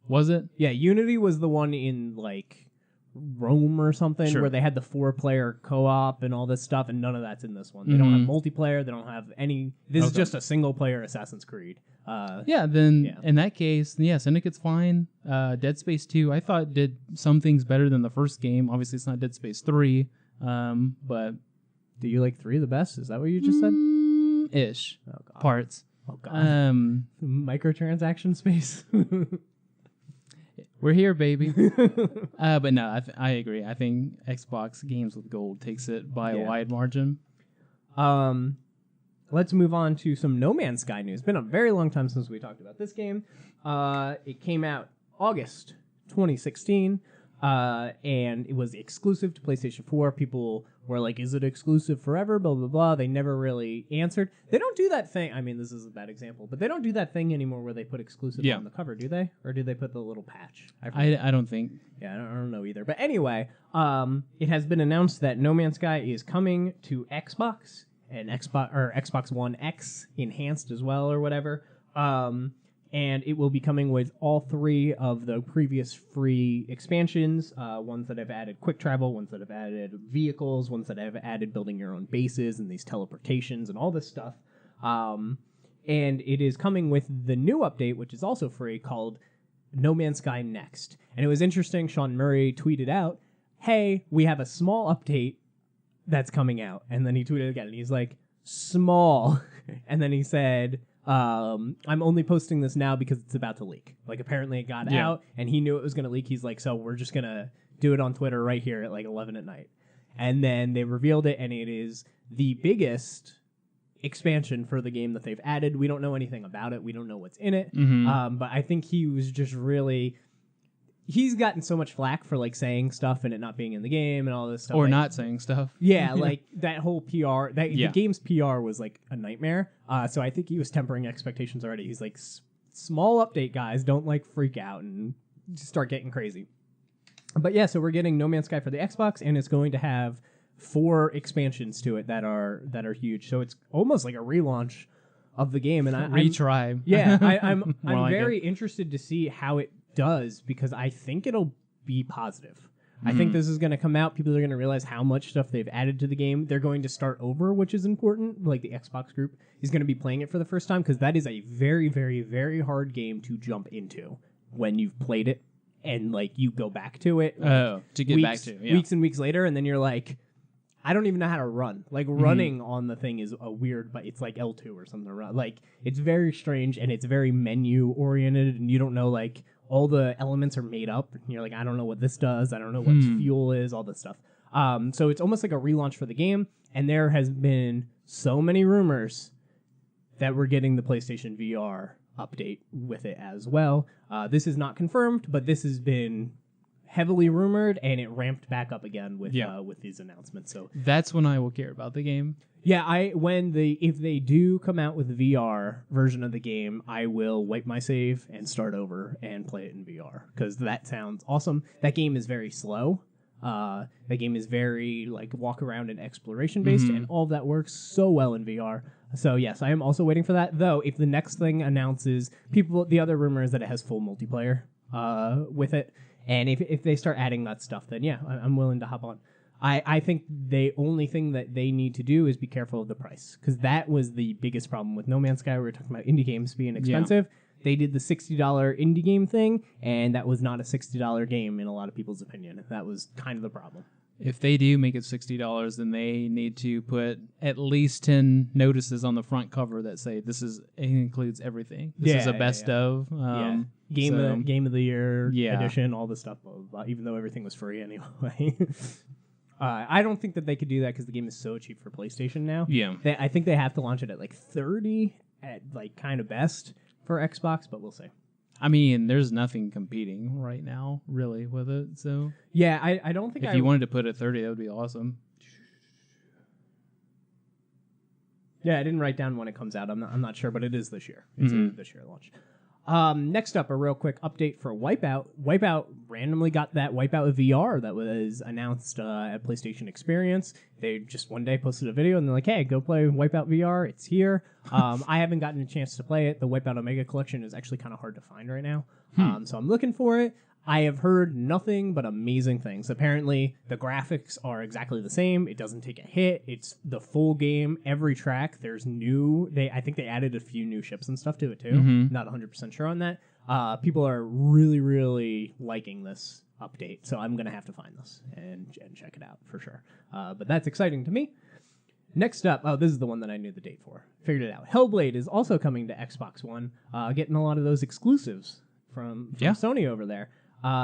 Was it? Yeah, Unity was the one in like Rome or something where they had the 4-player co-op and all this stuff, and none of that's in this one. They don't have multiplayer. They don't have any. This is just a single-player Assassin's Creed. In that case, Syndicate's fine. Dead Space 2, I thought did some things better than the first game. Obviously, it's not Dead Space 3, but do you like 3 the best? Is that what you just said? Ish. Oh, God. Parts. Oh God. Microtransaction space. We're here, baby. But no, I agree. I think Xbox Games with Gold takes it by a wide margin. Let's move on to some No Man's Sky news. It's been a very long time since we talked about this game. It came out August 2016. and it was exclusive to PlayStation 4. People were like, is it exclusive forever? Blah, blah, blah. They never really answered. They don't do that thing. I mean, this is a bad example, but they don't do that thing anymore where they put exclusive on the cover, do they? Or do they put the little patch? I don't think. Yeah, I don't know either. But anyway, it has been announced that No Man's Sky is coming to Xbox and Xbox One X enhanced as well or whatever. And it will be coming with all 3 of the previous free expansions, ones that have added quick travel, ones that have added vehicles, ones that have added building your own bases and these teleportations and all this stuff. And it is coming with the new update, which is also free, called No Man's Sky Next. And it was interesting, Sean Murray tweeted out, hey, we have a small update that's coming out. And then he tweeted again, and he's like, small. And then he said... I'm only posting this now because it's about to leak. Like, apparently it got out, and he knew it was going to leak. He's like, so we're just going to do it on Twitter right here at like 11 at night. And then they revealed it, and it is the biggest expansion for the game that they've added. We don't know anything about it. We don't know what's in it. But I think he was just really... He's gotten so much flack for like saying stuff and it not being in the game and all this stuff. Or like, not saying stuff. Yeah, like that whole PR, the game's PR was like a nightmare. So I think he was tempering expectations already. He's like, small update, guys. Don't like freak out and just start getting crazy. But yeah, so we're getting No Man's Sky for the Xbox, and it's going to have 4 expansions to it that are huge. So it's almost like a relaunch of the game. And retry. I'm very interested to see how it does, because I think it'll be positive. I think this is going to come out. People are going to realize how much stuff they've added to the game. They're going to start over, which is important. Like the Xbox group is going to be playing it for the first time, because that is a very, very, very hard game to jump into when you've played it and like you go back to it. To get back to weeks and weeks later, and then you're like, I don't even know how to run. Like running on the thing is a weird, but it's like L2 or something to run. Like it's very strange, and it's very menu oriented, and you don't know like. All the elements are made up. You're like, I don't know what this does. I don't know what fuel is, all this stuff. So it's almost like a relaunch for the game. And there has been so many rumors that we're getting the PlayStation VR update with it as well. This is not confirmed, but this has been heavily rumored, and it ramped back up again with these announcements. So that's when I will care about the game. Yeah, if they do come out with the VR version of the game, I will wipe my save and start over and play it in VR, because that sounds awesome. That game is very slow. That game is very like walk around and exploration based, and all of that works so well in VR. So yes, I am also waiting for that. Though, if the next thing announces the other rumor is that it has full multiplayer with it, and if they start adding that stuff, then yeah, I'm willing to hop on. I think the only thing that they need to do is be careful of the price, because that was the biggest problem with No Man's Sky. We were talking about indie games being expensive. Yeah. They did the $60 indie game thing, and that was not a $60 game in a lot of people's opinion. That was kind of the problem. If they do make it $60, then they need to put at least 10 notices on the front cover that say it includes everything. This is a best of. Game of the year edition, all this stuff, blah, blah, blah, even though everything was free anyway. I don't think that they could do that because the game is so cheap for PlayStation now. Yeah. I think they have to launch it at like 30 at like kind of best for Xbox, but we'll see. I mean, there's nothing competing right now, really, with it. So yeah, I don't think if you wanted to put it at 30, that would be awesome. Yeah, I didn't write down when it comes out. I'm not sure, but it is this year. It's a this year launch. Next up, a real quick update for Wipeout. Wipeout randomly got that Wipeout VR that was announced at PlayStation Experience. They just one day posted a video and they're like, hey, go play Wipeout VR. It's here. I haven't gotten a chance to play it. The Wipeout Omega Collection is actually kind of hard to find right now. So I'm looking for it. I have heard nothing but amazing things. Apparently, the graphics are exactly the same. It doesn't take a hit. It's the full game. Every track, there's new. I think they added a few new ships and stuff to it, too. Not 100% sure on that. People are really, really liking this update. So I'm going to have to find this and check it out for sure. But that's exciting to me. Next up, this is the one that I knew the date for. Figured it out. HellBlade is also coming to Xbox One, getting a lot of those exclusives from Sony over there.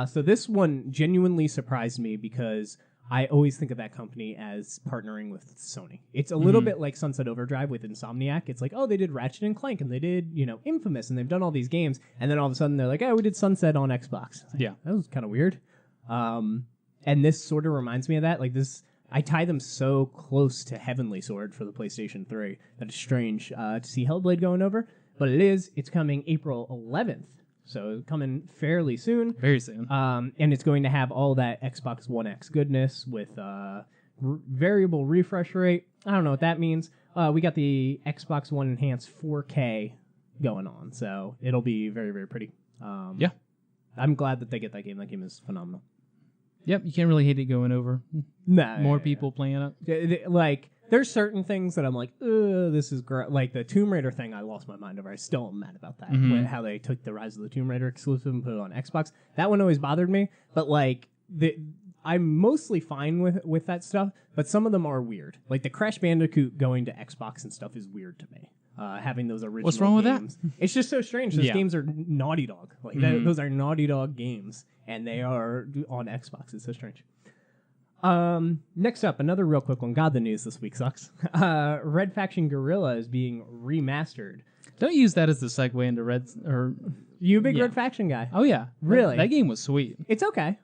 So this one genuinely surprised me because I always think of that company as partnering with Sony. It's a little bit like Sunset Overdrive with Insomniac. It's like, oh, they did Ratchet and Clank and they did, Infamous, and they've done all these games. And then all of a sudden they're like, oh, we did Sunset on Xbox. Like, that was kind of weird. And this sort of reminds me of that. Like this, I tie them so close to Heavenly Sword for the PlayStation 3 that it's strange to see HellBlade going over. But it is. It's coming April 11th. So coming fairly soon. Very soon. And it's going to have all that Xbox One X goodness with variable refresh rate. I don't know what that means. We got the Xbox One Enhanced 4K going on. So it'll be very, very pretty. Yeah. I'm glad that they get that game. That game is phenomenal. Yep, you can't really hate it going over. Nah, More people playing it. Like, there's certain things that I'm like, this is great. Like the Tomb Raider thing, I lost my mind over. I still am mad about that. How they took the Rise of the Tomb Raider exclusive and put it on Xbox. That one always bothered me. But like, I'm mostly fine with that stuff. But some of them are weird. Like the Crash Bandicoot going to Xbox and stuff is weird to me. Having those original What's wrong games. with that? It's just so strange. Those games are Naughty Dog. Like those are Naughty Dog games, and they are on Xbox. It's so strange. Next up, another real quick one. God, the news this week sucks. Red Faction Guerrilla is being remastered. Don't use that as the segue into Red. Or You a big Red Faction guy? Oh yeah, Really? That game was sweet. It's okay.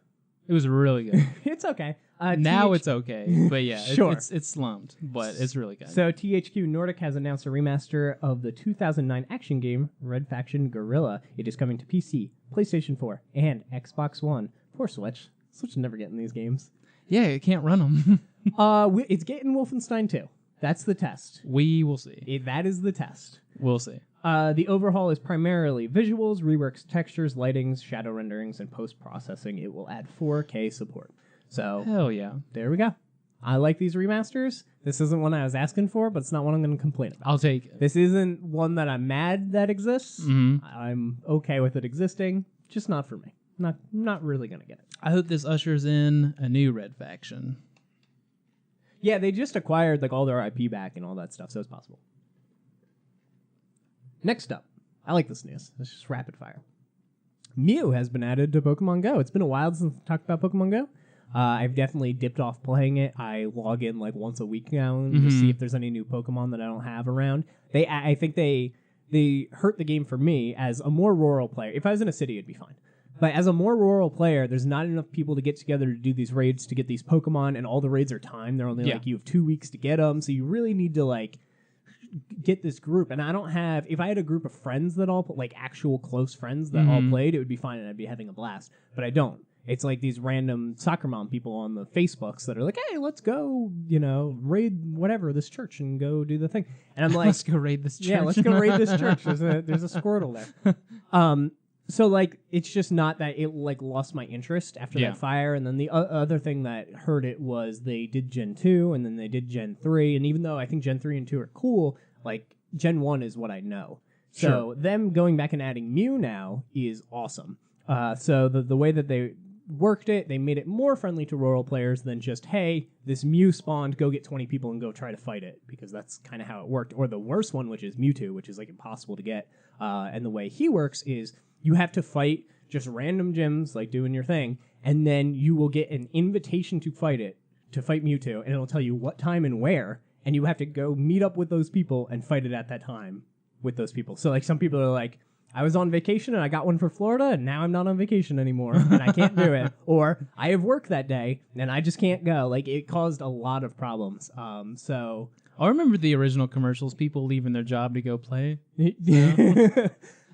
It was really good. It's okay. Now it's okay, but yeah, Sure. it's slumped, but it's really good. So THQ Nordic has announced a remaster of the 2009 action game Red Faction Guerrilla. It is coming to PC, PlayStation 4, and Xbox One. Poor Switch. Switch is never getting these games. Yeah, it can't run them. It's getting Wolfenstein 2. That's the test. We will see. That is the test. We'll see. The overhaul is primarily visuals, reworks textures, lightings, shadow renderings, and post-processing. It will add 4K support. So Hell yeah. there we go. I like these remasters. This isn't one I was asking for, but it's not one I'm going to complain about. I'll take it. This isn't one that I'm mad that exists. Mhm. I'm okay with it existing, just not for me. Not really going to get it. I hope this ushers in a new Red Faction. Yeah, they just acquired like all their IP back and all that stuff, so it's possible. Next up, I like this news. It's just rapid fire. Mew has been added to Pokemon Go. It's been a while since we talked about Pokemon Go. I've definitely dipped off playing it. I log in like once a week now to see if there's any new Pokemon that I don't have around. I think they hurt the game for me as a more rural player. If I was in a city, it'd be fine. But as a more rural player, there's not enough people to get together to do these raids to get these Pokemon, and all the raids are timed. They're only like you have 2 weeks to get them, so you really need to like get this group. And I don't have. If I had a group of friends that all like actual close friends that all played, it would be fine, and I'd be having a blast. But I don't. It's like these random soccer mom people on the Facebooks that are like, hey, let's go, raid whatever, this church and go do the thing. And I'm like, Let's go raid this church. yeah, let's go raid this church. There's a Squirtle there. So like, it's just not that it like lost my interest after that fire. And then the other thing that hurt it was they did Gen 2 and then they did Gen 3. And even though I think Gen 3 and 2 are cool, like Gen 1 is what I know. So them going back and adding Mew now is awesome. So the way that they worked it, they made it more friendly to rural players than just, hey, this Mew spawned, go get 20 people and go try to fight it, because that's kind of how it worked. Or the worst one, which is Mewtwo, which is like impossible to get. And the way he works is you have to fight just random gyms, like doing your thing, and then you will get an invitation to fight Mewtwo, and it'll tell you what time and where, and you have to go meet up with those people and fight it at that time with those people. So like some people are like, I was on vacation and I got one for Florida and now I'm not on vacation anymore and I can't do it. Or I have work that day and I just can't go. Like it caused a lot of problems. So I remember the original commercials, people leaving their job to go play.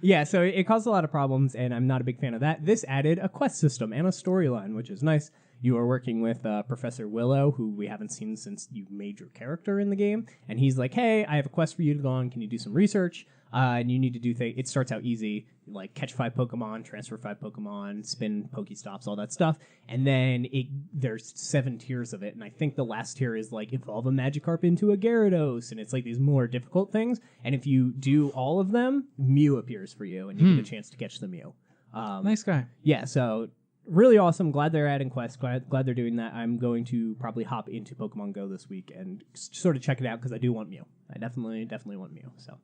Yeah, so it caused a lot of problems and I'm not a big fan of that. This added a quest system and a storyline, which is nice. You are working with Professor Willow, who we haven't seen since you made your character in the game. And he's like, hey, I have a quest for you to go on. Can you do some research? And you need to do things. It starts out easy, like catch 5 Pokemon, transfer 5 Pokemon, spin Pokestops, all that stuff. And then there's 7 tiers of it. And I think the last tier is like evolve a Magikarp into a Gyarados. And it's like these more difficult things. And if you do all of them, Mew appears for you and you get a chance to catch the Mew. Nice guy. Yeah, so really awesome. Glad they're adding quests. Glad they're doing that. I'm going to probably hop into Pokemon Go this week and sort of check it out because I do want Mew. I definitely want Mew. So,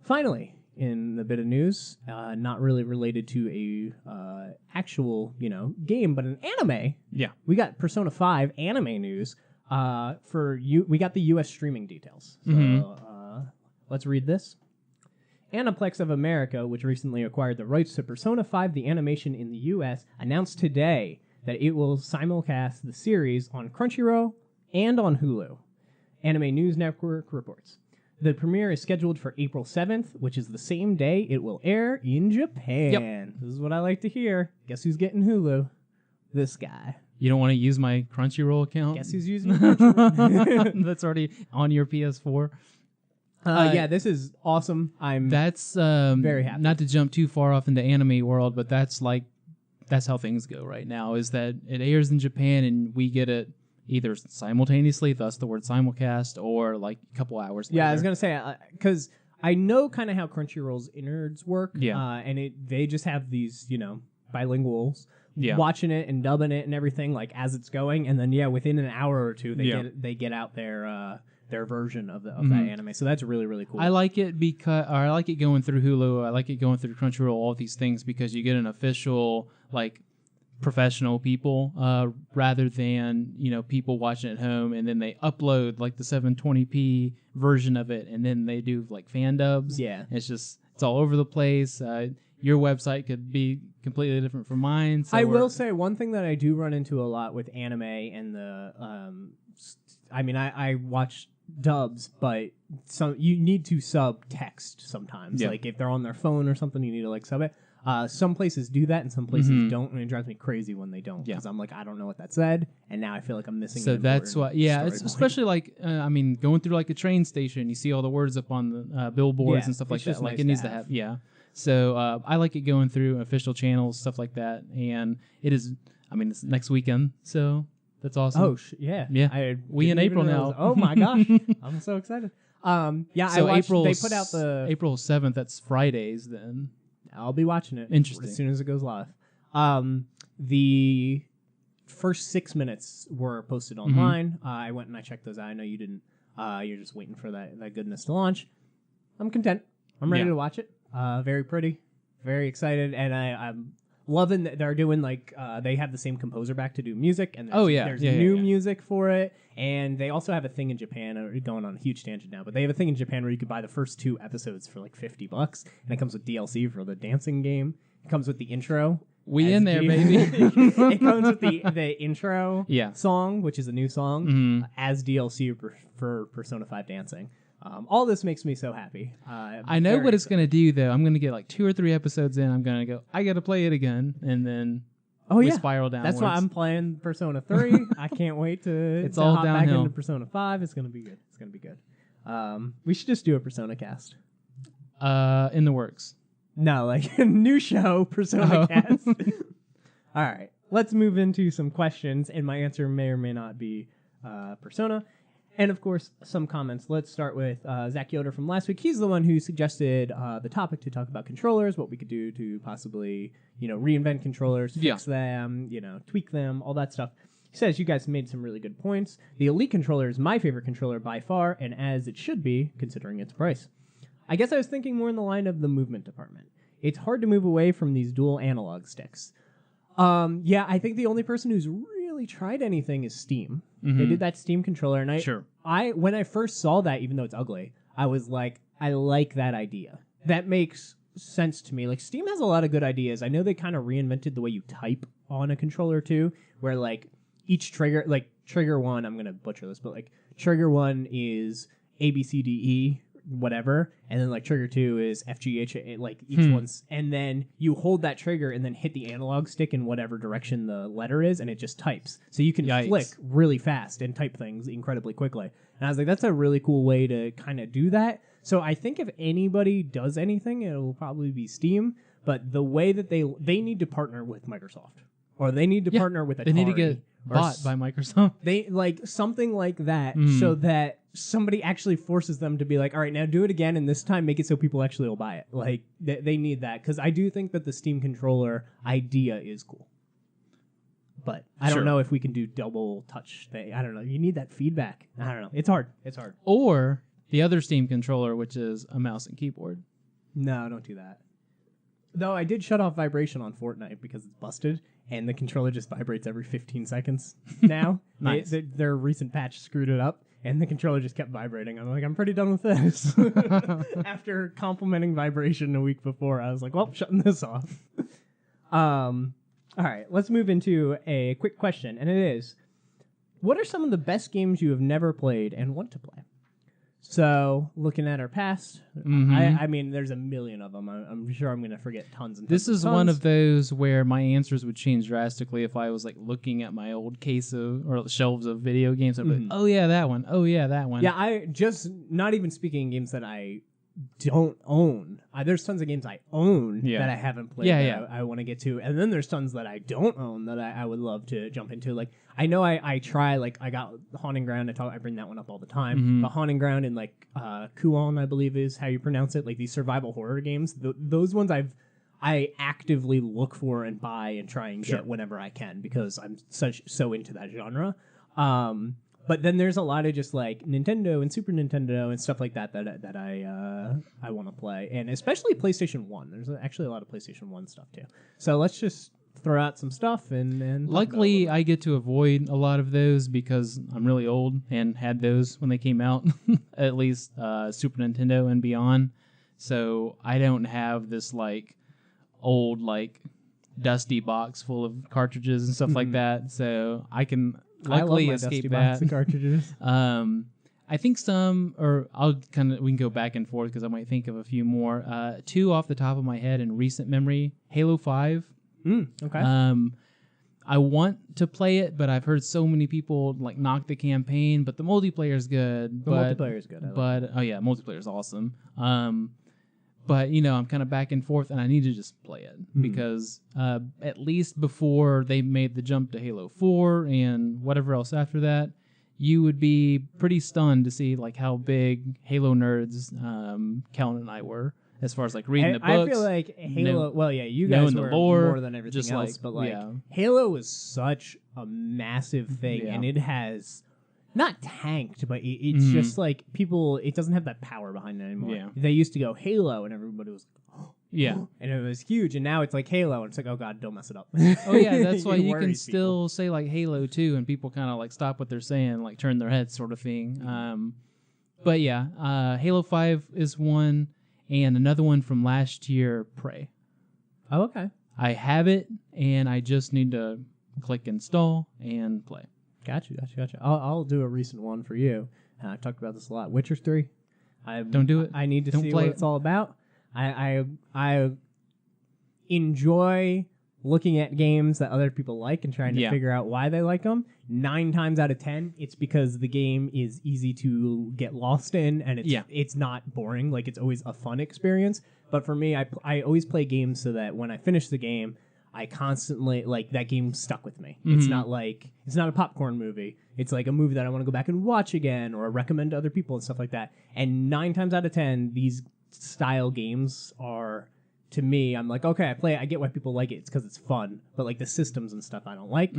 finally, in the bit of news, not really related to a actual game, but an anime. Yeah, we got Persona 5 anime news. We got the U.S. streaming details. So let's read this. Aniplex of America, which recently acquired the rights to Persona 5 the animation in the US, announced today that it will simulcast the series on Crunchyroll and on Hulu. Anime News Network reports. The premiere is scheduled for April 7th, which is the same day it will air in Japan. Yep. This is what I like to hear. Guess who's getting Hulu? This guy. You don't want to use my Crunchyroll account? Guess who's using Crunchyroll? That's already on your PS4. Yeah, this is awesome. That's very happy. Not to jump too far off into anime world, but that's how things go right now, is that it airs in Japan and we get it either simultaneously, thus the word simulcast, or like a couple hours later. Yeah, I was going to say, because I know kind of how Crunchyroll's innards work. Yeah. And they just have these, bilinguals Yeah. watching it and dubbing it and everything like as it's going. And then, within an hour or two, they get out their version of that anime. So that's really, really cool. I like it I like it going through Hulu. I like it going through Crunchyroll, all these things, because you get an official, professional people rather than people watching at home and then they upload the 720p version of it and then they do fan dubs. Yeah, it's all over the place. Your website could be completely different from mine. So I will say one thing that I do run into a lot with anime and the I watch dubs, but you need to sub text sometimes. Yeah. If they're on their phone or something, you need to sub it. Some places do that and some places don't, and it drives me crazy when they don't, because I'm I don't know what that said, and now I feel like I'm missing. So that's why, it's point. especially going through a train station, you see all the words up on the billboards and stuff like that. Nice it needs to have, So I like it going through official channels, stuff like that, and it is. It's next weekend, so that's awesome. Oh yeah. We in April now. Oh my gosh, I'm so excited. So I watched, they put out the April 7th. That's Fridays then. I'll be watching it. Interesting. As soon as it goes live. The first 6 minutes were posted online. I went and I checked those out. I know you didn't. You're just waiting for that goodness to launch. I'm content. I'm ready to watch it. Very pretty. Very excited. And I'm loving that they're doing they have the same composer back to do music. And there's new music for it. And they also have a thing in Japan. I'm going on a huge tangent now, but they have a thing in Japan where you could buy the first 2 episodes for $50, and it comes with DLC for the dancing game. It comes with the intro. We in there, baby. It comes with the intro song, which is a new song, as DLC for Persona 5 dancing. All this makes me so happy. I know what it's going to do, though. I'm going to get 2 or 3 episodes in. I'm going to go, I got to play it again, and then we spiral downwards. That's why I'm playing Persona 3. I can't wait to all hop downhill. back into Persona 5. It's going to be good. It's going to be good. We should just do a Persona cast. In the works. No, a new show, Persona cast. All right. Let's move into some questions, and my answer may or may not be Persona. And, of course, some comments. Let's start with Zach Yoder from last week. He's the one who suggested the topic to talk about controllers, what we could do to possibly, reinvent controllers, fix them, tweak them, all that stuff. He says, you guys made some really good points. The Elite controller is my favorite controller by far, and as it should be, considering its price. I guess I was thinking more in the line of the movement department. It's hard to move away from these dual analog sticks. I think the only person who's really tried anything is Steam. They did that Steam controller, and when I first saw that, even though it's ugly, I was like, I like that idea. That makes sense to me. Steam has a lot of good ideas. I know they kind of reinvented the way you type on a controller too, where each trigger, trigger 1, I'm gonna butcher this, but trigger 1 is A B C D E whatever, and then trigger 2 is F G H, each one's, and then you hold that trigger and then hit the analog stick in whatever direction the letter is, and it just types. So you can flick really fast and type things incredibly quickly. And I was like, that's a really cool way to kind of do that. So I think if anybody does anything, it will probably be Steam. But the way that they need to partner with Microsoft, or they need to partner with Atari. They need to get bought by Microsoft. They something like that, so that somebody actually forces them to be all right, now do it again, and this time make it so people actually will buy it. They need that, because I do think that the Steam controller idea is cool. But I don't know if we can do double touch thing. I don't know. You need that feedback. I don't know. It's hard. Or the other Steam controller, which is a mouse and keyboard. No, don't do that. Though I did shut off vibration on Fortnite because it's busted, and the controller just vibrates every 15 seconds now. Nice. Their recent patch screwed it up, and the controller just kept vibrating. I'm like, I'm pretty done with this. After complimenting vibration a week before, I was like, well, shutting this off. All right, let's move into a quick question, and it is, what are some of the best games you have never played and want to play? So, looking at our past, I mean, there's a million of them. I'm sure I'm going to forget tons and tons. This is one of those where my answers would change drastically if I was like looking at my old case of or shelves of video games. I'd be like, oh yeah, that one. Oh yeah, that one. Yeah, I just not even speaking games that I don't own. There's tons of games I own that I haven't played. I want to get to, and then there's tons that I don't own that I would love to jump into. Like I know I try, like I got Haunting Ground. I bring that one up all the time. The Haunting Ground and like Kuon, I believe is how you pronounce it. Like these survival horror games. Those ones I actively look for and buy and try and get whenever I can because I'm so into that genre. But then there's a lot of just like Nintendo and Super Nintendo and stuff like that I want to play, and especially PlayStation 1. There's actually a lot of PlayStation 1 stuff too. So let's just throw out some stuff and luckily I get to avoid a lot of those because I'm really old and had those when they came out, at least Super Nintendo and beyond. So I don't have this like old like dusty box full of cartridges and stuff like that. So I can luckily escape that. Of cartridges. I think some, or we can go back and forth because I might think of a few more. Two off the top of my head in recent memory: Halo 5. Okay. I want to play it, but I've heard so many people like knock the campaign. But the multiplayer is good. Multiplayer is good. Oh yeah, multiplayer is awesome. But, you know, I'm kind of back and forth, and I need to just play it. Because at least before they made the jump to Halo 4 and whatever else after that, you would be pretty stunned to see, like, how big Halo nerds Kellen and I were. As far as, like, reading the books. I feel like Halo... you guys were the lore, more than everything else. But, Halo was such a massive thing, and it has... Not tanked, but it's just like people. It doesn't have that power behind it anymore. Yeah. They used to go Halo, and everybody was, and it was huge. And now it's like Halo, and it's like, oh god, don't mess it up. Oh yeah, that's why you can still say like Halo 2, and people kind of like stop what they're saying, like turn their heads, sort of thing. But yeah, Halo 5 is one, and another one from last year, Prey. Oh okay. I have it, and I just need to click install and play. Gotcha. I'll do a recent one for you. I've talked about this a lot. Witcher 3. Don't do it. I need to see what it's all about. I enjoy looking at games that other people like and trying to figure out why they like them. 9 times out of 10, it's because the game is easy to get lost in, and it's not boring. Like, it's always a fun experience. But for me, I always play games so that when I finish the game, I constantly, like, that game stuck with me. It's not a popcorn movie. It's like a movie that I want to go back and watch again or recommend to other people and stuff like that. And 9 times out of 10, these style games are, to me, I'm like, okay, I play it. I get why people like it. It's because it's fun. But, like, the systems and stuff I don't like.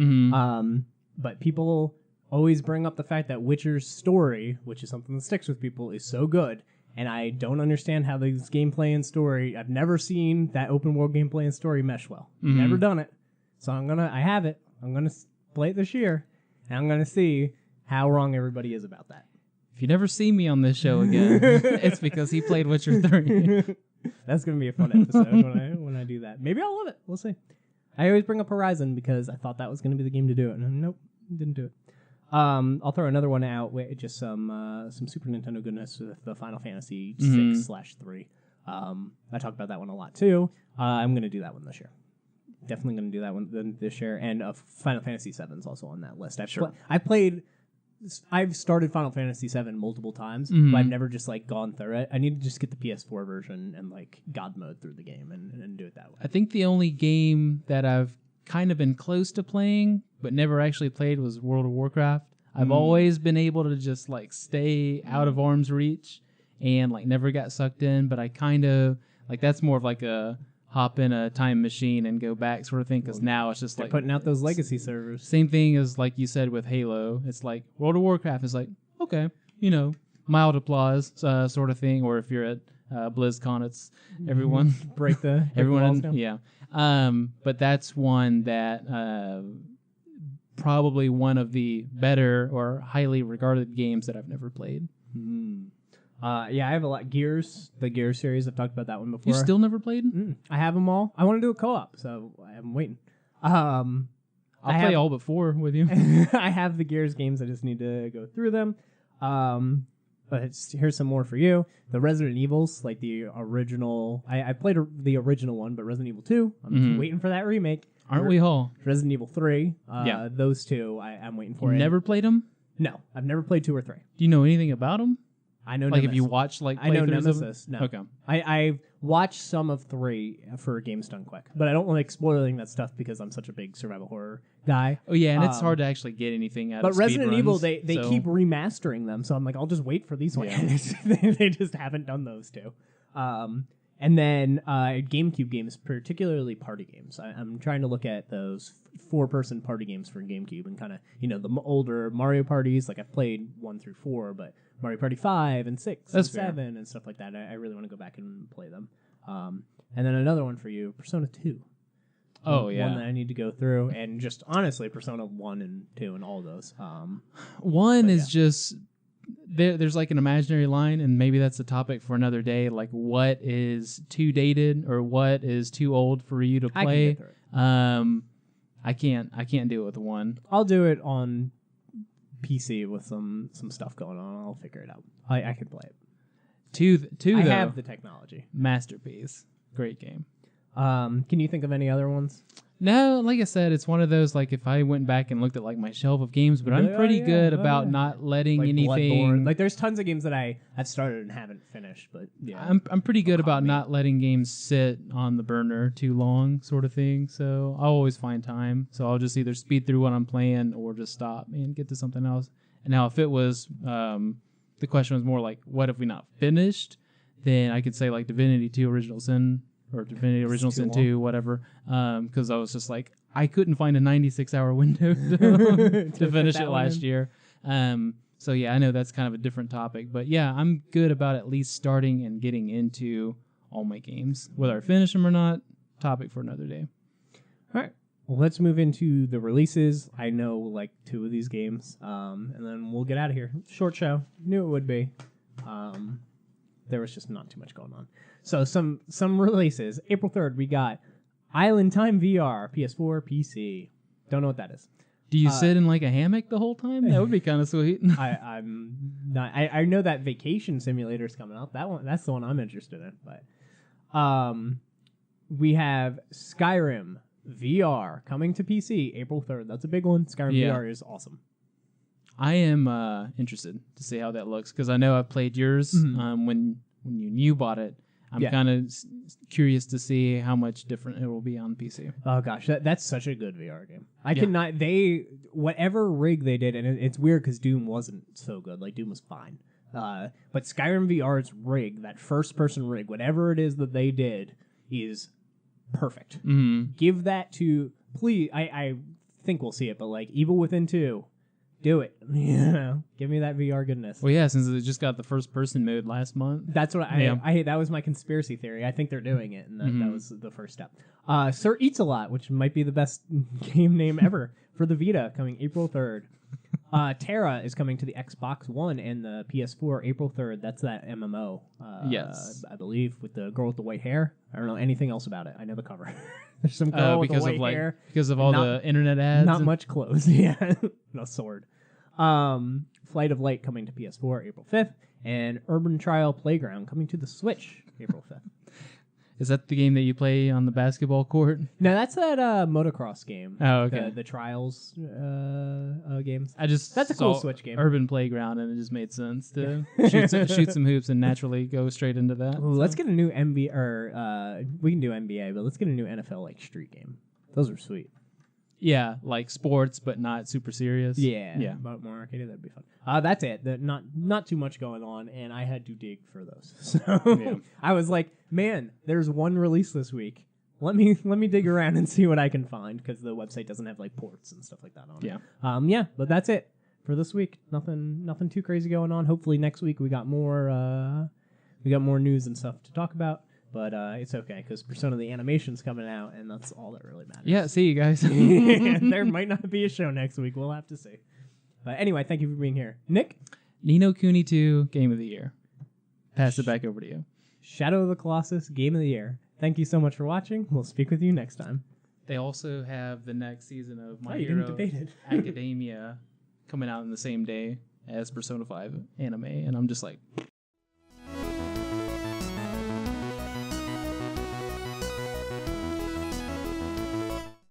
But people always bring up the fact that Witcher's story, which is something that sticks with people, is so good. And I don't understand how this gameplay and story... I've never seen that open world gameplay and story mesh well. Never done it. So I have it. I'm going to play it this year. And I'm going to see how wrong everybody is about that. If you never see me on this show again, it's because he played Witcher 3. That's going to be a fun episode when I do that. Maybe I'll love it. We'll see. I always bring up Horizon because I thought that was going to be the game to do it. And nope, didn't do it. I'll throw another one out with just some Super Nintendo goodness with the Final Fantasy 6/3. I talked about that one a lot too. I'm going to do that one this year. Definitely going to do that one this year. And Final Fantasy 7 is also on that list. I've started Final Fantasy 7 multiple times, but I've never just like gone through it. I need to just get the PS4 version and like God mode through the game and do it that way. I think the only game that I've kind of been close to playing but never actually played was World of Warcraft. I've always been able to just like stay out of arm's reach and like never got sucked in, but I kind of like that's more of like a hop in a time machine and go back sort of thing, because now it's just like putting out those legacy servers. Same thing as like you said with Halo. It's like World of Warcraft is like, okay, you know, mild applause sort of thing, or if you're at BlizzCon, it's everyone break the everyone. Yeah, But that's one that probably one of the better or highly regarded games that I've never played. Yeah, I have a lot. Gears, the Gears series. I've talked about that one before. You still never played? I have them all. I want to do a co-op, so I'm waiting. I'll play all but 4 with you. I have the Gears games. I just need to go through them. But here's some more for you. The Resident Evils, like the original. I played the original one, but Resident Evil 2. I'm waiting for that remake. Aren't we all? Resident Evil 3. Yeah. Those two, I'm waiting for. You never played them? No, I've never played 2 or 3. Do you know anything about them? I know like Nemesis. If you watch like I know playthroughs Nemesis. No. Okay. I watched some of 3 for Games Done Quick, but I don't like spoiling that stuff because I'm such a big survival horror guy. Oh yeah, and it's hard to actually get anything out of But Resident speedruns, Evil, they keep remastering them, so I'm like, I'll just wait for these ones. They just haven't done those 2. And then GameCube games, particularly party games. I'm trying to look at those 4-person party games for GameCube and kind of, the older Mario parties. Like I've played 1 through 4, but Mario Party 5 and 6 and 7 and stuff like that. I really want to go back and play them. And then another one for you, Persona 2. Oh, yeah. One that I need to go through. And just honestly, Persona 1 and 2 and all those. One is just... There's like an imaginary line, and maybe that's a topic for another day. Like, what is too dated or what is too old for you to play? I can get through it. I can't do it with 1. I'll do it on PC with some stuff going on. I'll figure it out. I can play it. 2 I though, have the technology. Masterpiece. Great game. Can you think of any other ones? No, like I said, it's one of those, like, if I went back and looked at, like, my shelf of games, but I'm pretty good about not letting like anything... Bloodborne. Like, there's tons of games that I've started and haven't finished, but yeah. I'm pretty good about not letting games sit on the burner too long, sort of thing, so I'll always find time. So I'll just either speed through what I'm playing or just stop and get to something else. And now, if it was... the question was more like, what if we not finished? Then I could say, like, Divinity 2 Original Sin... or Divinity Original Sin 2, whatever, because I was just like, I couldn't find a 96-hour window to finish it last year. So, yeah, I know that's kind of a different topic. But, yeah, I'm good about at least starting and getting into all my games. Whether I finish them or not, topic for another day. All right. Well, let's move into the releases. I know, like, 2 of these games, and then we'll get out of here. Short show. Knew it would be. There was just not too much going on. So some releases. April 3rd, we got Island Time VR, PS4, PC. Don't know what that is. Do you sit in like a hammock the whole time? That would be kind of sweet. I'm not. I know that Vacation Simulator's coming up. That's the one I'm interested in. But we have Skyrim VR coming to PC April 3rd. That's a big one. Skyrim VR is awesome. I am interested to see how that looks because I know I've played yours when you bought it. I'm kind of curious to see how much different it will be on PC. Oh gosh, that's such a good VR game. I cannot. Whatever rig they did, and it's weird because Doom wasn't so good. Like Doom was fine, but Skyrim VR's rig, that first-person rig, whatever it is that they did, is perfect. Give that to please. I think we'll see it, but like Evil Within 2. Do it. Give me that VR goodness. Well, yeah, since it just got the first-person mode last month. That's what I that was my conspiracy theory. I think they're doing it, and that was the first step. Sir Eats a Lot, which might be the best game name ever for the Vita, coming April 3rd. Terra is coming to the Xbox One and the PS4 April 3rd. That's that MMO. Yes. I believe, with the girl with the white hair. I don't know anything else about it. I know the cover. There's some girl with the white hair. Because of all the internet ads. Not much clothes, yeah. No sword. Flight of Light coming to PS4 April 5th. And Urban Trial Playground coming to the Switch April 5th. Is that the game that you play on the basketball court? No, that's that motocross game. Oh, okay. The Trials games. That's a cool Switch game. Urban Playground, and it just made sense to shoot some hoops and naturally go straight into that. Ooh, let's get a new NBA, or we can do NBA, but let's get a new NFL like street game. Those are sweet. Yeah, like sports, but not super serious. Yeah. But more arcade, that'd be fun. That's it. Not too much going on, and I had to dig for those. So I was like, man, there's one release this week. Let me dig around and see what I can find, because the website doesn't have like ports and stuff like that on it. But that's it for this week. Nothing too crazy going on. Hopefully next week we got more news and stuff to talk about. But it's okay, because Persona the animation's coming out, and that's all that really matters. Yeah, see you guys. There might not be a show next week. We'll have to see. But anyway, thank you for being here. Nick? Ni no Kuni 2, Game of the Year. Pass it back over to you. Shadow of the Colossus, Game of the Year. Thank you so much for watching. We'll speak with you next time. They also have the next season of My you Hero didn't debate it. Academia coming out in the same day as Persona 5 anime, and I'm just like...